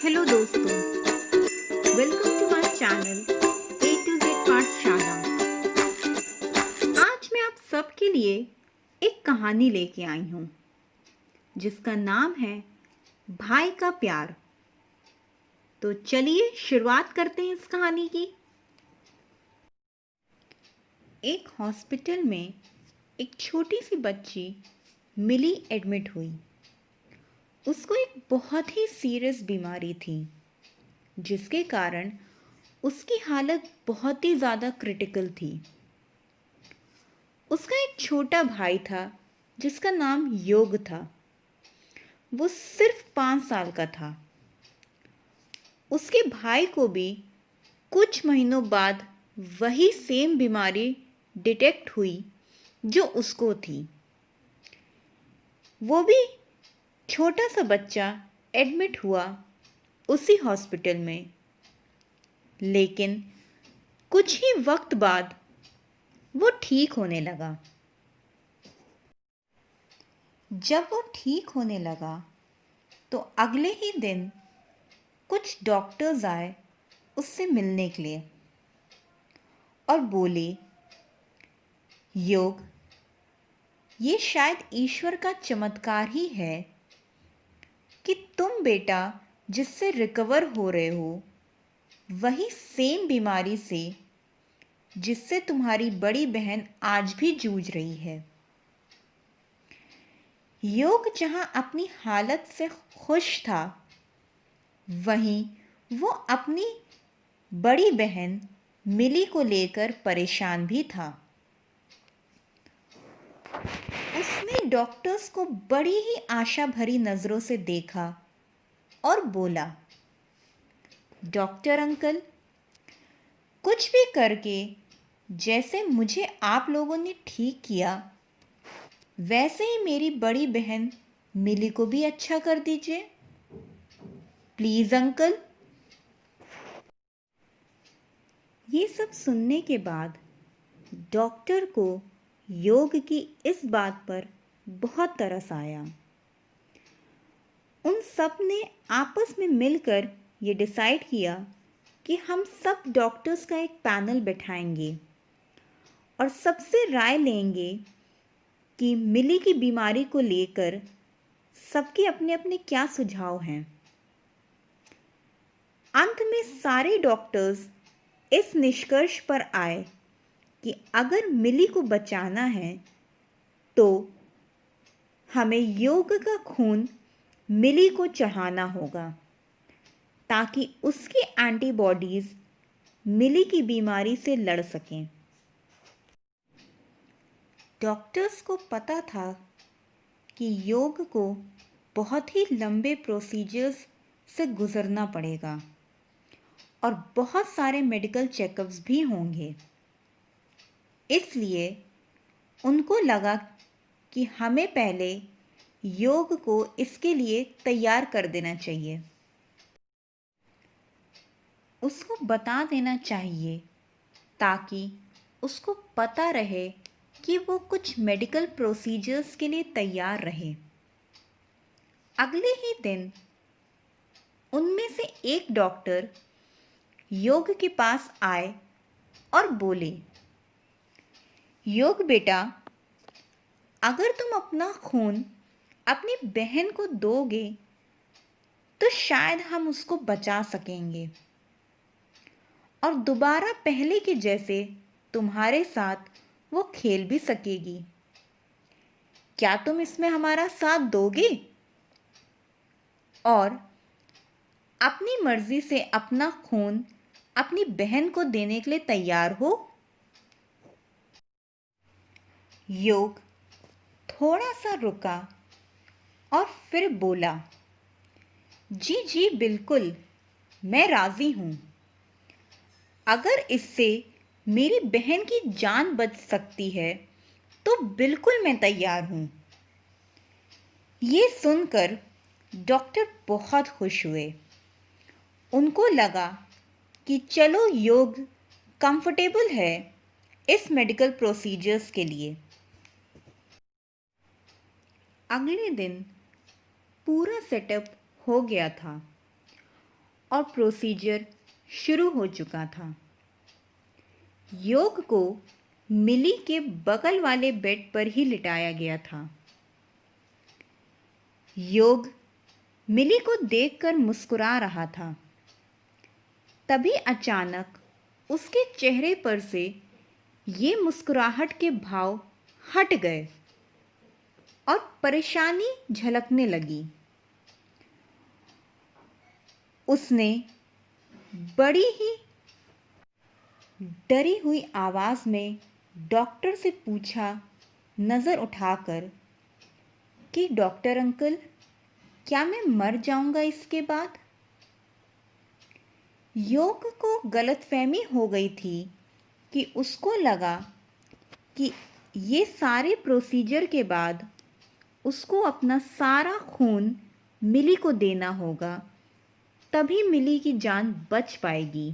Hello दोस्तों, welcome to my channel A to Z Pathshala. आज मैं आप सबके लिए एक कहानी लेके आई हूँ जिसका नाम है भाई का प्यार। तो चलिए शुरुआत करते हैं इस कहानी की। एक हॉस्पिटल में एक छोटी सी बच्ची मिली एडमिट हुई। उसको एक बहुत ही सीरियस बीमारी थी जिसके कारण उसकी हालत बहुत ही ज़्यादा क्रिटिकल थी। उसका एक छोटा भाई था जिसका नाम योग था। वो सिर्फ 5 साल का था। उसके भाई को भी कुछ महीनों बाद वही सेम बीमारी डिटेक्ट हुई जो उसको थी। वो भी छोटा सा बच्चा एडमिट हुआ उसी हॉस्पिटल में। लेकिन कुछ ही वक्त बाद वो ठीक होने लगा। जब वो ठीक होने लगा तो अगले ही दिन कुछ डॉक्टर्स आए उससे मिलने के लिए और बोले, योग, ये शायद ईश्वर का चमत्कार ही है कि तुम बेटा जिससे रिकवर हो रहे हो वही सेम बीमारी से जिससे तुम्हारी बड़ी बहन आज भी जूझ रही है। योग जहां अपनी हालत से खुश था, वहीं वो अपनी बड़ी बहन मिली को लेकर परेशान भी था। उसने डॉक्टर्स को बड़ी ही आशा भरी नजरों से देखा और बोला, डॉक्टर अंकल, कुछ भी करके जैसे मुझे आप लोगों ने ठीक किया वैसे ही मेरी बड़ी बहन मिली को भी अच्छा कर दीजिए, प्लीज अंकल। ये सब सुनने के बाद डॉक्टर को योग की इस बात पर बहुत तरस आया। उन सब ने आपस में मिलकर ये डिसाइड किया कि हम सब डॉक्टर्स का एक पैनल बैठाएंगे और सबसे राय लेंगे कि मिली की बीमारी को लेकर सबके अपने अपने क्या सुझाव हैं। अंत में सारे डॉक्टर्स इस निष्कर्ष पर आए कि अगर मिली को बचाना है तो हमें योग का खून मिली को चढ़ाना होगा ताकि उसकी एंटीबॉडीज मिली की बीमारी से लड़ सकें। डॉक्टर्स को पता था कि योग को बहुत ही लंबे प्रोसीजर्स से गुजरना पड़ेगा और बहुत सारे मेडिकल चेकअप्स भी होंगे। इसलिए उनको लगा कि हमें पहले योग को इसके लिए तैयार कर देना चाहिए। उसको बता देना चाहिए ताकि उसको पता रहे कि वो कुछ मेडिकल प्रोसीजर्स के लिए तैयार रहे। अगले ही दिन उनमें से एक डॉक्टर योग के पास आए और बोले, योग बेटा, अगर तुम अपना खून अपनी बहन को दोगे तो शायद हम उसको बचा सकेंगे और दोबारा पहले के जैसे तुम्हारे साथ वो खेल भी सकेगी। क्या तुम इसमें हमारा साथ दोगे और अपनी मर्जी से अपना खून अपनी बहन को देने के लिए तैयार हो? योग थोड़ा सा रुका और फिर बोला, जी जी बिल्कुल, मैं राजी हूं। अगर इससे मेरी बहन की जान बच सकती है तो बिल्कुल मैं तैयार हूं। ये सुनकर डॉक्टर बहुत खुश हुए। उनको लगा कि चलो योग कंफर्टेबल है इस मेडिकल प्रोसीजर्स के लिए। अगले दिन पूरा सेटअप हो गया था और प्रोसीजर शुरू हो चुका था। योग को मिली के बगल वाले बेड पर ही लिटाया गया था। योग मिली को देखकर मुस्कुरा रहा था। तभी अचानक उसके चेहरे पर से ये मुस्कुराहट के भाव हट गए और परेशानी झलकने लगी। उसने बड़ी ही डरी हुई आवाज़ में डॉक्टर से पूछा, नज़र उठाकर, कि डॉक्टर अंकल, क्या मैं मर जाऊंगा इसके बाद? योग को गलतफहमी हो गई थी कि उसको लगा कि ये सारे प्रोसीजर के बाद उसको अपना सारा खून मिली को देना होगा, तभी मिली की जान बच पाएगी।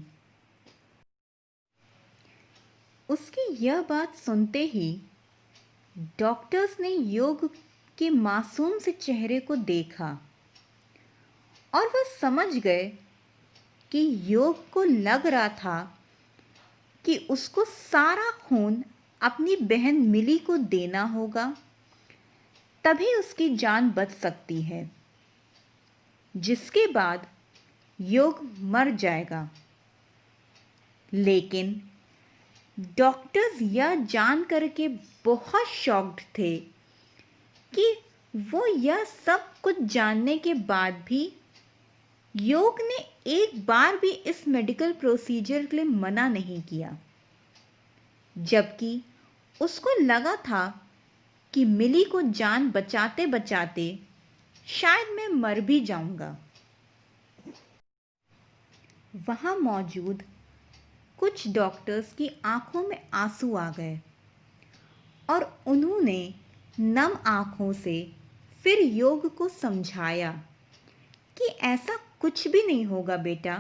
उसकी यह बात सुनते ही डॉक्टर्स ने योग के मासूम से चेहरे को देखा और वह समझ गए कि योग को लग रहा था कि उसको सारा खून अपनी बहन मिली को देना होगा, तभी उसकी जान बच सकती है, जिसके बाद योग मर जाएगा। लेकिन डॉक्टर्स यह जान करके बहुत शॉक्ड थे कि वो यह सब कुछ जानने के बाद भी योग ने एक बार भी इस मेडिकल प्रोसीजर के लिए मना नहीं किया, जबकि उसको लगा था कि मिली को जान बचाते बचाते शायद मैं मर भी जाऊंगा। वहां मौजूद कुछ डॉक्टर्स की आंखों में आंसू आ गए और उन्होंने नम आंखों से फिर योग को समझाया कि ऐसा कुछ भी नहीं होगा बेटा,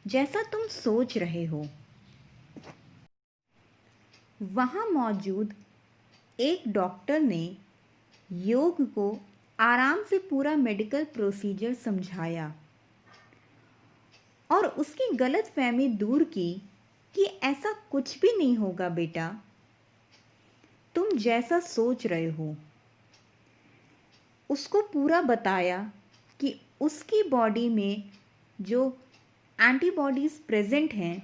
जैसा तुम सोच रहे हो। वहां मौजूद एक डॉक्टर ने योग को आराम से पूरा मेडिकल प्रोसीजर समझाया और उसकी गलतफहमी दूर की कि ऐसा कुछ भी नहीं होगा बेटा, तुम जैसा सोच रहे हो। उसको पूरा बताया कि उसकी बॉडी में जो एंटीबॉडीज़ प्रेजेंट हैं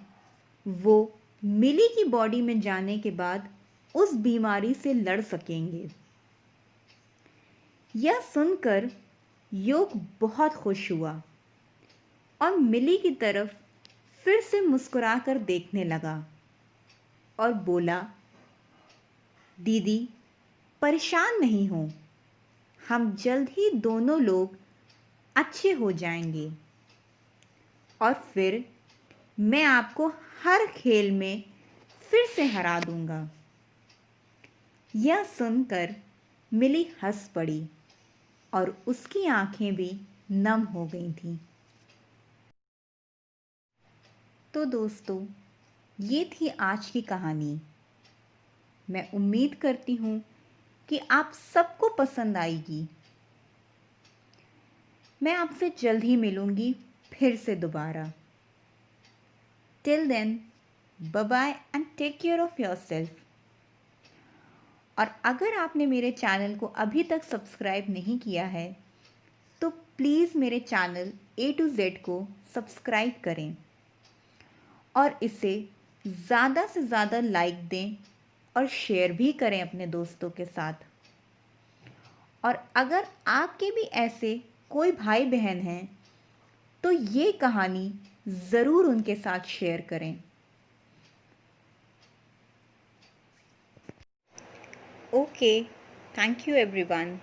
वो मिली की बॉडी में जाने के बाद उस बीमारी से लड़ सकेंगे। यह सुनकर योग बहुत खुश हुआ और मिली की तरफ फिर से मुस्कुराकर देखने लगा और बोला, दीदी परेशान नहीं हो, हम जल्द ही दोनों लोग अच्छे हो जाएंगे और फिर मैं आपको हर खेल में फिर से हरा दूंगा। यह सुनकर मिली हंस पड़ी और उसकी आंखें भी नम हो गई थीं। तो दोस्तों, ये थी आज की कहानी। मैं उम्मीद करती हूँ कि आप सबको पसंद आएगी। मैं आपसे जल्द ही मिलूंगी फिर से दोबारा। Till then, bye bye and take care of yourself. और अगर आपने मेरे चैनल को अभी तक सब्सक्राइब नहीं किया है तो प्लीज़ मेरे चैनल A to Z को सब्सक्राइब करें और इसे ज़्यादा से ज़्यादा लाइक दें और शेयर भी करें अपने दोस्तों के साथ। और अगर आपके भी ऐसे कोई भाई बहन हैं तो ये कहानी ज़रूर उनके साथ शेयर करें। Okay, thank you everyone.